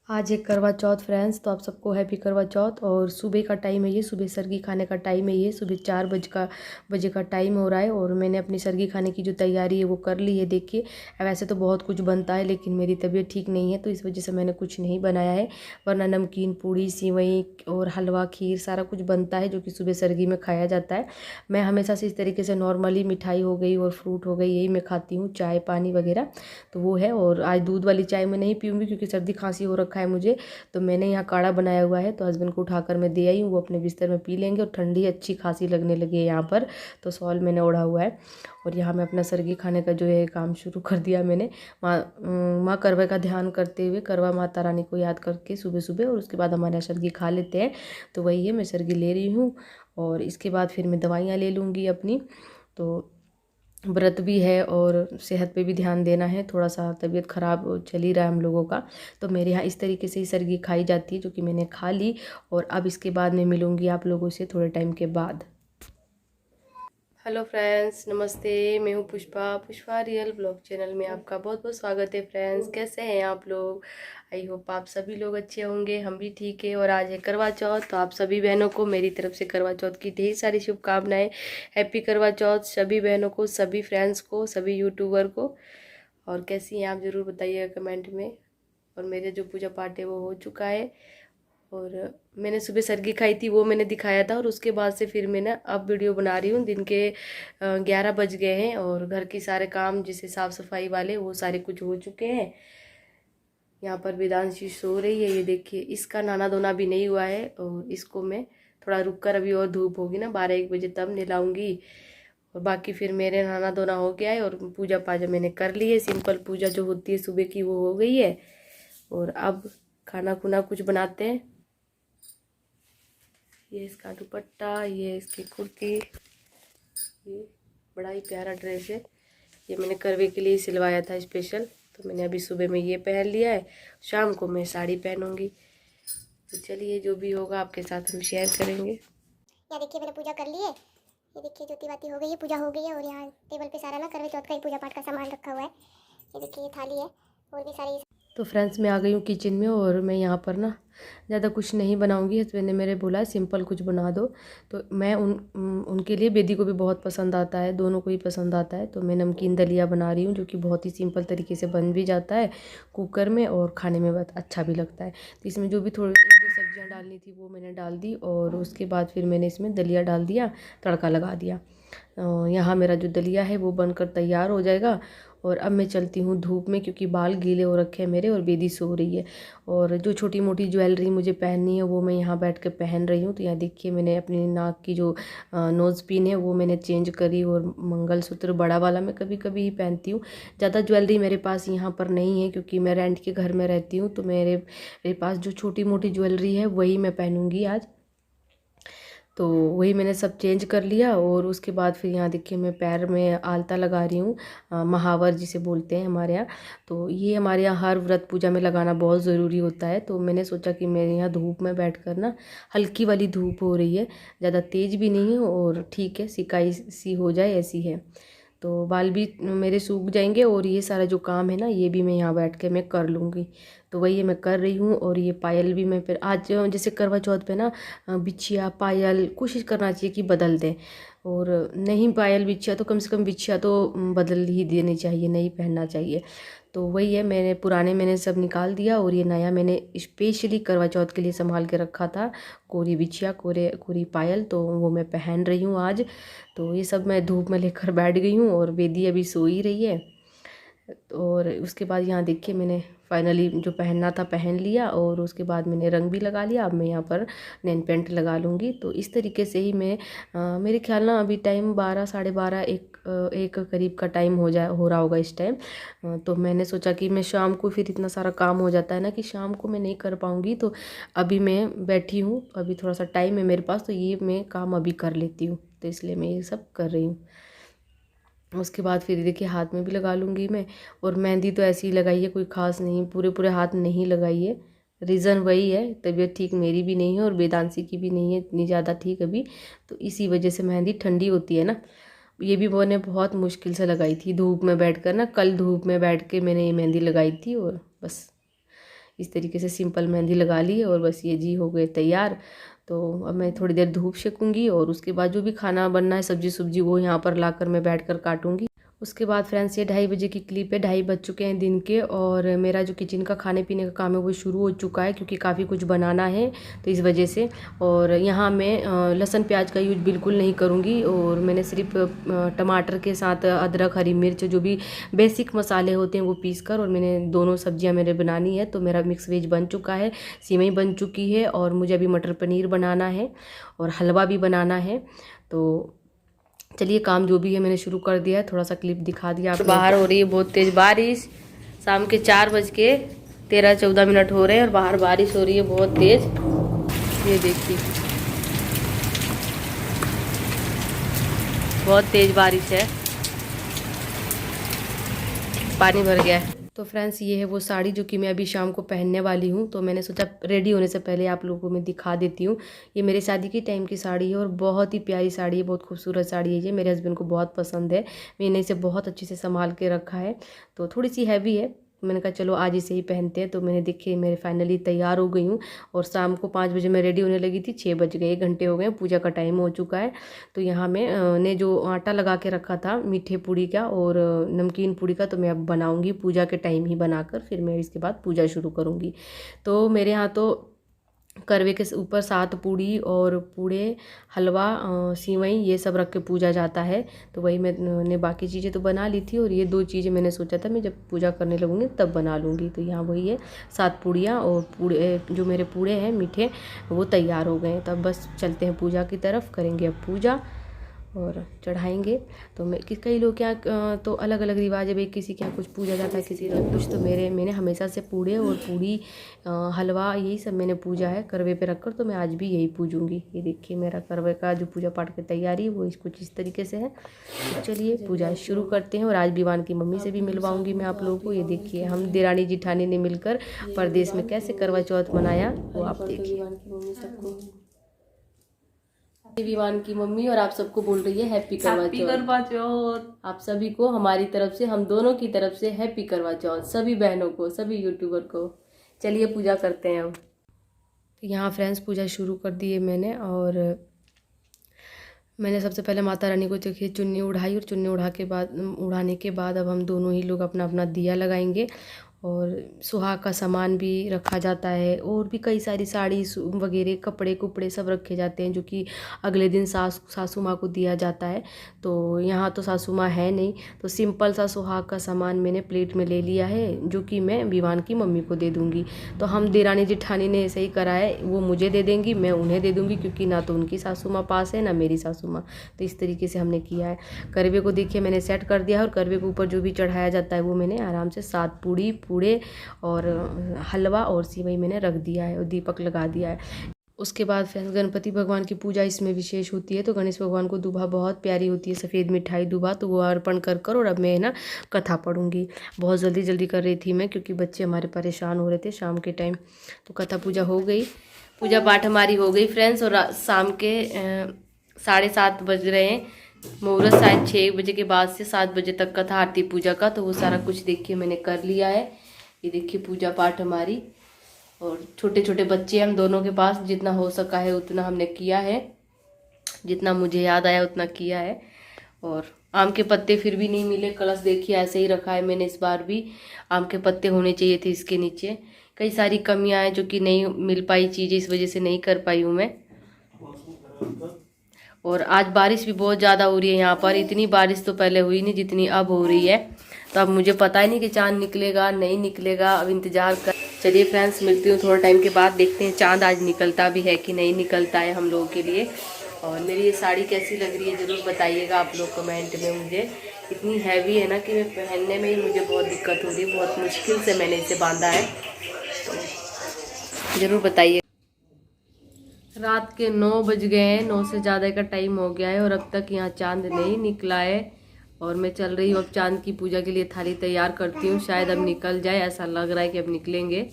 आज है करवा चौथ फ्रेंड्स, तो आप सबको हैप्पी करवा चौथ। और सुबह का टाइम है, ये सुबह सरगी खाने का टाइम है। ये सुबह 4 बजे का टाइम हो रहा है और मैंने अपनी सरगी खाने की जो तैयारी है वो कर ली है। देखिए, वैसे तो बहुत कुछ बनता है लेकिन मेरी तबीयत ठीक नहीं है तो इस वजह से मैंने कुछ नहीं बनाया है, वरना नमकीन, पूड़ी, सिवई और हलवा, खीर सारा कुछ बनता है जो कि सुबह सरगी में खाया जाता है। मैं हमेशा से इस तरीके से नॉर्मली मिठाई हो गई और फ्रूट हो गई यही मैं खाती हूँ, चाय पानी वगैरह तो वो है। और आज दूध वाली चाय मैं नहीं पीऊँगी क्योंकि सर्दी खांसी हो रखा है मुझे, तो मैंने यहाँ काढ़ा बनाया हुआ है तो हस्बैंड को उठाकर मैं दे आई हूँ, वो अपने बिस्तर में पी लेंगे। और ठंडी अच्छी खांसी लगने लगी है यहाँ पर, तो सॉल मैंने ओढ़ा हुआ है। और यहाँ मैं अपना सरगी खाने का जो है काम शुरू कर दिया मैंने, माँ करवा का ध्यान करते हुए, करवा माता रानी को याद करके सुबह सुबह, और उसके बाद हमारे यहाँ सरगी खा लेते हैं। तो वही है, मैं सरगी ले रही हूँ और इसके बाद फिर मैं दवाइयाँ ले लूँगी अपनी। तो व्रत भी है और सेहत पे भी ध्यान देना है, थोड़ा सा तबीयत ख़राब चल ही रहा है हम लोगों का। तो मेरे यहाँ इस तरीके से ही सरगी खाई जाती है जो कि मैंने खा ली। और अब इसके बाद मैं मिलूँगी आप लोगों से थोड़े टाइम के बाद। हेलो फ्रेंड्स, नमस्ते। मैं हूँ पुष्पा रियल ब्लॉग चैनल में आपका बहुत बहुत स्वागत है। फ्रेंड्स, कैसे हैं आप लोग? आई होप आप सभी लोग अच्छे होंगे, हम भी ठीक है। और आज है करवा चौथ, तो आप सभी बहनों को मेरी तरफ से करवा चौथ की ढेर सारी शुभकामनाएं। हैप्पी करवा चौथ सभी बहनों को, सभी फ्रेंड्स को, सभी यूट्यूबर को। और कैसी हैं आप ज़रूर बताइएगा कमेंट में। और मेरे जो पूजा पाठ है वो हो चुका है और मैंने सुबह सरगी खाई थी वो मैंने दिखाया था। और उसके बाद से फिर मैं ना अब वीडियो बना रही हूँ। दिन के 11 बज गए हैं और घर के सारे काम जैसे साफ़ सफाई वाले वो सारे कुछ हो चुके हैं। यहाँ पर वेदांशी सो रही है, ये देखिए, इसका नहाना धोना भी नहीं हुआ है और इसको मैं थोड़ा रुक कर, अभी और धूप होगी ना 12-1 बजे तब नहलाऊंगी। और बाकी फिर मेरे नहाना धोना हो गया है और पूजा पाजा मैंने कर ली है। सिंपल पूजा जो होती है सुबह की वो हो गई है। और अब खाना खुना कुछ बनाते हैं। ये इसका दुपट्टा, ये इसकी कुर्ती, ये बड़ा ही प्यारा ड्रेस है, ये मैंने करवे के लिए सिलवाया था स्पेशल। तो मैंने अभी सुबह में ये पहन लिया है, शाम को मैं साड़ी पहनूंगी। तो चलिए, जो भी होगा आपके साथ हम शेयर करेंगे। यहाँ देखिए मैंने पूजा कर ली है। ये देखिए ज्योति बाती हो गई है, पूजा हो गई है। और यहाँ टेबल पे सारा ना करवे चौथ का ही पूजा पाठ का सामान रखा हुआ है। ये देखिए ये थाली है और भी सारी। तो फ्रेंड्स, मैं आ गई हूँ किचन में और मैं यहाँ पर ना ज़्यादा कुछ नहीं बनाऊँगी। हस्बैंड ने मेरे बोला सिंपल कुछ बना दो, तो मैं उनके लिए, बेदी को भी बहुत पसंद आता है, दोनों को ही पसंद आता है। तो मैं नमकीन दलिया बना रही हूँ जो कि बहुत ही सिंपल तरीके से बन भी जाता है कुकर में और खाने में बहुत अच्छा भी लगता है। तो इसमें जो भी थोड़ी 1-2 सब्जियाँ डालनी थी वो मैंने डाल दी और उसके बाद फिर मैंने इसमें दलिया डाल दिया, तड़का लगा दिया। यहाँ मेरा जो दलिया है वो बनकर तैयार हो जाएगा। और अब मैं चलती हूँ धूप में क्योंकि बाल गीले हो रखे हैं मेरे और बेदी सो रही है। और जो छोटी मोटी ज्वेलरी मुझे पहननी है वो मैं यहाँ बैठ के पहन रही हूँ। तो यहाँ देखिए, मैंने अपनी नाक की जो नोज़ पिन है वो मैंने चेंज करी। और मंगलसूत्र बड़ा वाला मैं कभी कभी ही पहनती हूँ, ज़्यादा ज्वेलरी मेरे पास यहाँ पर नहीं है क्योंकि मैं रेंट के घर में रहती हूँ। तो मेरे पास जो छोटी मोटी ज्वेलरी है वही मैं पहनूँगी आज। तो वही मैंने सब चेंज कर लिया। और उसके बाद फिर यहाँ देखिए, मैं पैर में आलता लगा रही हूँ, महावर जिसे बोलते हैं हमारे यहाँ। तो ये हमारे यहाँ हर व्रत पूजा में लगाना बहुत ज़रूरी होता है। तो मैंने सोचा कि मेरे यहाँ धूप में बैठकर ना, हल्की वाली धूप हो रही है, ज़्यादा तेज़ भी नहीं है और ठीक है, सिकाई सी हो जाए ऐसी है। तो बाल भी मेरे सूख जाएंगे और ये सारा जो काम है ना ये भी मैं यहाँ बैठ के मैं कर लूँगी। तो वही मैं कर रही हूँ। और ये पायल भी मैं फिर आज जैसे करवा चौथ पे ना बिछिया पायल कोशिश करना चाहिए कि बदल दें। और नहीं पायल बिछिया तो कम से कम बिछिया तो बदल ही देनी चाहिए, नहीं पहनना चाहिए। तो वही है, मैंने सब निकाल दिया और ये नया मैंने स्पेशली करवा चौथ के लिए संभाल के रखा था, कोरी बिछिया, कोरी पायल, तो वो मैं पहन रही हूँ आज। तो ये सब मैं धूप में लेकर बैठ गई हूँ और बेदी अभी सो ही रही है। और उसके बाद यहाँ देखिए, मैंने फाइनली जो पहनना था पहन लिया और उसके बाद मैंने रंग भी लगा लिया। अब मैं यहाँ पर नेल पेंट लगा लूँगी। तो इस तरीके से ही मैं मेरे ख्याल ना अभी टाइम 12, साढ़े 12, एक करीब का टाइम हो रहा होगा इस टाइम। तो मैंने सोचा कि मैं शाम को, फिर इतना सारा काम हो जाता है ना कि शाम को मैं नहीं कर पाऊँगी। तो अभी मैं बैठी हूँ, अभी थोड़ा सा टाइम है मेरे पास, तो ये मैं काम अभी कर लेती हूँ, तो इसलिए मैं ये सब कर रही हूँ। उसके बाद फिर देखिए, हाथ में भी लगा लूँगी मैं। और मेहंदी तो ऐसी ही लगाई है, कोई ख़ास नहीं, पूरे पूरे हाथ नहीं लगाई है। रीज़न वही है, तबीयत ठीक मेरी भी नहीं है और वेदांशी की भी नहीं है इतनी ज़्यादा ठीक अभी। तो इसी वजह से मेहंदी ठंडी होती है ना, ये भी मैंने बहुत मुश्किल से लगाई थी धूप में बैठ कर ना, कल धूप में बैठ के मैंने ये मेहंदी लगाई थी और बस इस तरीके से सिंपल मेहंदी लगा ली और बस ये जी हो गए तैयार। तो अब मैं थोड़ी देर धूप सेकूंगी और उसके बाद जो भी खाना बनना है सब्जी वो यहाँ पर लाकर मैं बैठकर काटूंगी। उसके बाद फ्रेंड्स ये 2:30 बजे की क्लिप है, 2:30 बज चुके हैं दिन के और मेरा जो किचन का खाने पीने का काम है वो शुरू हो चुका है क्योंकि काफ़ी कुछ बनाना है तो इस वजह से। और यहाँ मैं लहसुन प्याज का यूज बिल्कुल नहीं करूँगी और मैंने सिर्फ टमाटर के साथ अदरक हरी मिर्च जो भी बेसिक मसाले होते हैं वो पीस कर और मैंने दोनों सब्जियाँ मेरे बनानी है। तो मेरा मिक्स वेज बन चुका है, सेवई बन चुकी है और मुझे अभी मटर पनीर बनाना है और हलवा भी बनाना है। तो चलिए काम जो भी है मैंने शुरू कर दिया है, थोड़ा सा क्लिप दिखा दिया आप। बाहर हो रही है बहुत तेज बारिश, शाम के 4:13-14 हो रहे हैं और बाहर बारिश हो रही है बहुत तेज। ये देखिए बहुत तेज बारिश है, पानी भर गया है। तो फ्रेंड्स ये है वो साड़ी जो कि मैं अभी शाम को पहनने वाली हूँ। तो मैंने सोचा रेडी होने से पहले आप लोगों को मैं दिखा देती हूँ। ये मेरे शादी के टाइम की साड़ी है और बहुत ही प्यारी साड़ी है, बहुत खूबसूरत साड़ी है ये, मेरे हस्बैंड को बहुत पसंद है। मैंने इसे बहुत अच्छे से संभाल के रखा है। तो थोड़ी सी हैवी है, मैंने कहा चलो आज इसे ही पहनते हैं। तो मैंने देखिए मेरे फाइनली तैयार हो गई हूँ और शाम को 5 बजे मैं रेडी होने लगी थी, 6 बज गए, 1 घंटे हो गए, पूजा का टाइम हो चुका है। तो यहाँ मैं ने जो आटा लगा के रखा था मीठे पूड़ी का और नमकीन पूड़ी का, तो मैं अब बनाऊँगी पूजा के टाइम ही बनाकर, फिर मैं इसके बाद पूजा शुरू करूँगी। तो मेरे यहाँ तो करवे के ऊपर 7 पूड़ी और पूड़े हलवा सेवई ये सब रख के पूजा जाता है। तो वही मैंने बाकी चीज़ें तो बना ली थी और ये 2 चीज़ें मैंने सोचा था मैं जब पूजा करने लगूंगी तब बना लूँगी। तो यहाँ वही है 7 पूड़ियाँ और पूड़े जो मेरे पूड़े हैं मीठे वो तैयार हो गए हैं। तब बस चलते हैं पूजा की तरफ, करेंगे अब पूजा और चढ़ाएंगे। तो मैं कई लोग क्या तो अलग अलग रिवाज है भाई, किसी के यहाँ कुछ पूजा जाता है किसी का कुछ। तो मैंने हमेशा से पूड़े और पूड़ी हलवा यही सब मैंने पूजा है करवे पे रखकर, तो मैं आज भी यही पूजूंगी। ये देखिए मेरा करवे का जो पूजा पाठ की तैयारी वो कुछ इस तरीके से है। तो चलिए पूजा शुरू करते हैं और आज विवान की मम्मी से भी मिलवाऊंगी मैं आप लोगों को। ये देखिए हम देरानी जिठानी ने मिलकर परदेश में कैसे करवा चौथ मनाया वो आप देखिए। विवान की मम्मी और आप सबको बोल रही है हैप्पी करवा चौथ। आप सभी को हमारी तरफ से, हम दोनों की तरफ से हैप्पी करवा चौथ, सभी बहनों को, सभी यूट्यूबर को। चलिए पूजा करते हैं अब। यहाँ फ्रेंड्स पूजा शुरू कर दी है मैंने और मैंने सबसे पहले माता रानी को देखिए चुन्नी उड़ाई और चुन्नी उड़ाने के बाद अब हम दोनों ही लोग अपना अपना दिया लगाएंगे और सुहाग का सामान भी रखा जाता है और भी कई सारी साड़ी वगैरह कपड़े कुपड़े सब रखे जाते हैं जो कि अगले दिन सासू माँ को दिया जाता है। तो यहाँ तो सासू माँ है नहीं, तो सिंपल सा सुहाग का सामान मैंने प्लेट में ले लिया है जो कि मैं विवान की मम्मी को दे दूँगी। तो हम देरानी जिठानी ने ऐसे ही करा है, वो मुझे दे देंगी, मैं उन्हें दे दूँगी क्योंकि ना तो उनकी सासू माँ पास है ना मेरी सासू माँ। तो इस तरीके से हमने किया है। करवे को देखिए मैंने सेट कर दिया है और करवे के ऊपर जो भी चढ़ाया जाता है वो मैंने आराम से 7 पूड़ी पूड़े और हलवा और सेवई मैंने रख दिया है और दीपक लगा दिया है। उसके बाद फिर गणपति भगवान की पूजा इसमें विशेष होती है। तो गणेश भगवान को दूल्हा बहुत प्यारी होती है, सफ़ेद मिठाई दूल्हा, तो वो अर्पण कर और अब मैं ना कथा पढ़ूंगी। बहुत जल्दी कर रही थी मैं क्योंकि बच्चे हमारे परेशान हो रहे थे शाम के टाइम। तो कथा पूजा हो गई, पूजा पाठ हमारी हो गई फ्रेंड्स। और शाम के 7:30 बज रहे हैं, मुहूर्त शायद 6 बजे के बाद से 7 बजे तक का था आरती पूजा का। तो वो सारा कुछ देखिए मैंने कर लिया है। ये देखिए पूजा पाठ हमारी, और छोटे छोटे बच्चे हम दोनों के पास, जितना हो सका है उतना हमने किया है, जितना मुझे याद आया उतना किया है। और आम के पत्ते फिर भी नहीं मिले, कलश देखिए ऐसे ही रखा है मैंने। इस बार भी आम के पत्ते होने चाहिए थे इसके नीचे। कई सारी कमियां हैं जो कि नहीं मिल पाई चीज़ें, इस वजह से नहीं कर पाई हूँ मैं। और आज बारिश भी बहुत ज़्यादा हो रही है यहाँ पर, इतनी बारिश तो पहले हुई नहीं जितनी अब हो रही है। तो अब मुझे पता ही नहीं कि चांद निकलेगा नहीं निकलेगा, अब इंतज़ार कर। चलिए फ्रेंड्स मिलती हूँ थोड़ा टाइम के बाद, देखते हैं चांद आज निकलता भी है कि नहीं निकलता है हम लोगों के लिए। और मेरी ये साड़ी कैसी लग रही है ज़रूर बताइएगा आप लोग कमेंट में। मुझे इतनी हैवी है ना कि मैं पहनने में ही मुझे बहुत दिक्कत हो रही है, बहुत मुश्किल से मैंने इसे बांधा है, तो ज़रूर बताइए। रात के 9 बज गए हैं, 9 से ज़्यादा का टाइम हो गया है और अब तक यहाँ चांद नहीं निकला है। और मैं चल रही हूँ अब चांद की पूजा के लिए थाली तैयार करती हूँ, शायद अब निकल जाए, ऐसा लग रहा है कि अब निकलेंगे।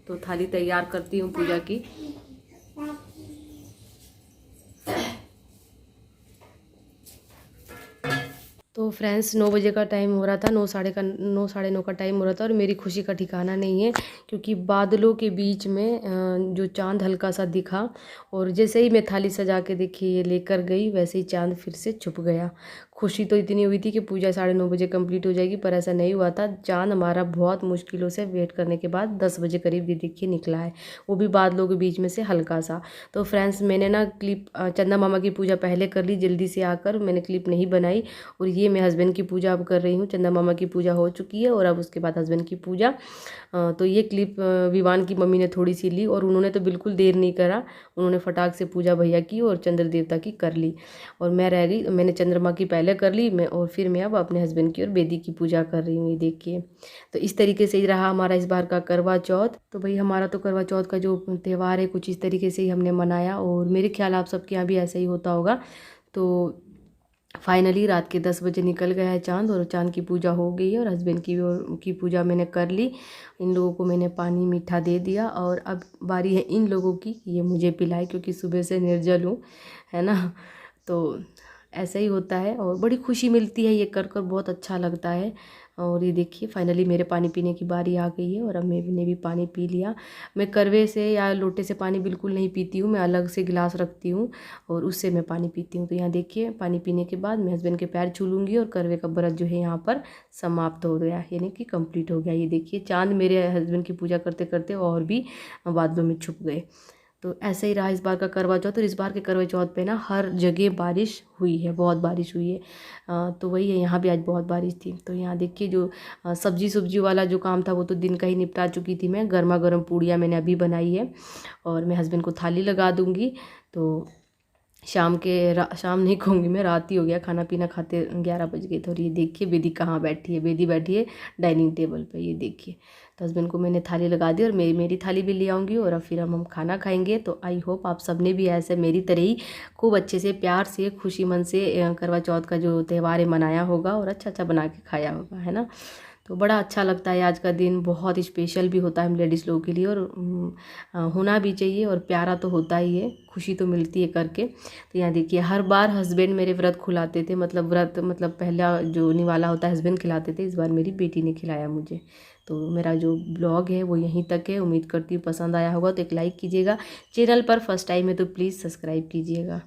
तो थाली तैयार करती हूँ पूजा की। तो फ्रेंड्स 9 बजे का टाइम हो रहा था, 9 साढ़े 9 का टाइम हो रहा था और मेरी खुशी का ठिकाना नहीं है, क्योंकि बादलों के बीच में जो चांद हल्का सा दिखा और जैसे ही मैं थाली सजा के देखी ये लेकर गई, वैसे ही चांद फिर से छुप गया। खुशी तो इतनी हुई थी कि पूजा 9:30 बजे कंप्लीट हो जाएगी, पर ऐसा नहीं हुआ था। चांद हमारा बहुत मुश्किलों से वेट करने के बाद 10 बजे करीब ये देखिए निकला है, वो भी बादलों के बीच में से हल्का सा। तो फ्रेंड्स मैंने ना क्लिप चंदा मामा की पूजा पहले कर ली जल्दी से आकर, मैंने क्लिप नहीं बनाई। और ये मैं हस्बैंड की पूजा अब कर रही हूँ। चंदा मामा की पूजा हो चुकी है और अब उसके बाद हस्बैंड की पूजा। तो ये क्लिप विवान की मम्मी ने थोड़ी सी ली और उन्होंने तो बिल्कुल देर नहीं करा, उन्होंने फटाक से पूजा भैया की और चंद्र देवता की कर ली। और मैं रह गई, मैंने चंद्रमा की पहले कर ली मैं, और फिर मैं अब अपने हस्बैंड की और बेदी की पूजा कर रही हूँ। ये देखिए, तो इस तरीके से ही रहा हमारा इस बार का करवा चौथ। तो भाई हमारा तो करवा चौथ का जो त्यौहार है कुछ इस तरीके से ही हमने मनाया, और मेरे ख्याल आप सबके यहाँ भी ऐसा ही होता होगा। तो फाइनली रात के 10 बजे निकल गया है चांद, और चांद की पूजा हो गई है और हस्बैंड की पूजा मैंने कर ली। इन लोगों को मैंने पानी मीठा दे दिया और अब बारी है इन लोगों की, ये मुझे पिलाए, क्योंकि सुबह से निर्जल हूँ, है ना। तो ऐसा ही होता है और बड़ी खुशी मिलती है ये कर कर, बहुत अच्छा लगता है। और ये देखिए फाइनली मेरे पानी पीने की बारी आ गई है और अब मैंने भी पानी पी लिया। मैं करवे से या लोटे से पानी बिल्कुल नहीं पीती हूँ, मैं अलग से गिलास रखती हूँ और उससे मैं पानी पीती हूँ। तो यहाँ देखिए पानी पीने के बाद मैं हस्बैंड के पैर छू लूँगी और करवे का व्रत जो है यहाँ पर समाप्त हो गया, यानी कि कंप्लीट हो गया। ये देखिए चाँद मेरे हस्बैंड की पूजा करते करते और भी बादलों में छुप गए। तो ऐसे ही रहा इस बार का करवा चौथ। और इस बार के करवा चौथ पे ना हर जगह बारिश हुई है, बहुत बारिश हुई है। तो वही है, यहाँ भी आज बहुत बारिश थी। तो यहाँ देखिए जो सब्जी वाला जो काम था वो तो दिन का ही निपटा चुकी थी मैं। गर्मा गर्म पूड़ियाँ मैंने अभी बनाई है और मैं हस्बैंड को थाली लगा दूँगी। तो शाम नहीं कहूँगी मैं, रात ही हो गया, खाना पीना खाते 11 बज गए थे। और ये देखिए बेदी कहाँ बैठी है, बेदी बैठी है डाइनिंग टेबल पे, ये देखिए। तो हस्बैंड को मैंने थाली लगा दी और मेरी थाली भी ले आऊँगी और अब फिर हम खाना खाएंगे। तो आई होप आप सब ने भी ऐसे मेरी तरह ही खूब अच्छे से प्यार से खुशी मन से करवा चौथ का जो त्यौहार है मनाया होगा और अच्छा बना के खाया होगा, है ना। तो बड़ा अच्छा लगता है, आज का दिन बहुत स्पेशल भी होता है हम लेडीज़ लोगों के लिए, और होना भी चाहिए, और प्यारा तो होता ही है, खुशी तो मिलती है करके। तो यहाँ देखिए हर बार हस्बैंड मेरे व्रत खुलाते थे, मतलब पहला जो निवाला होता है हस्बैंड खिलाते थे, इस बार मेरी बेटी ने खिलाया मुझे। तो मेरा जो ब्लॉग है वो यहीं तक है, उम्मीद करती हूँ पसंद आया होगा। तो एक लाइक कीजिएगा, चैनल पर फर्स्ट टाइम है तो प्लीज़ सब्सक्राइब कीजिएगा।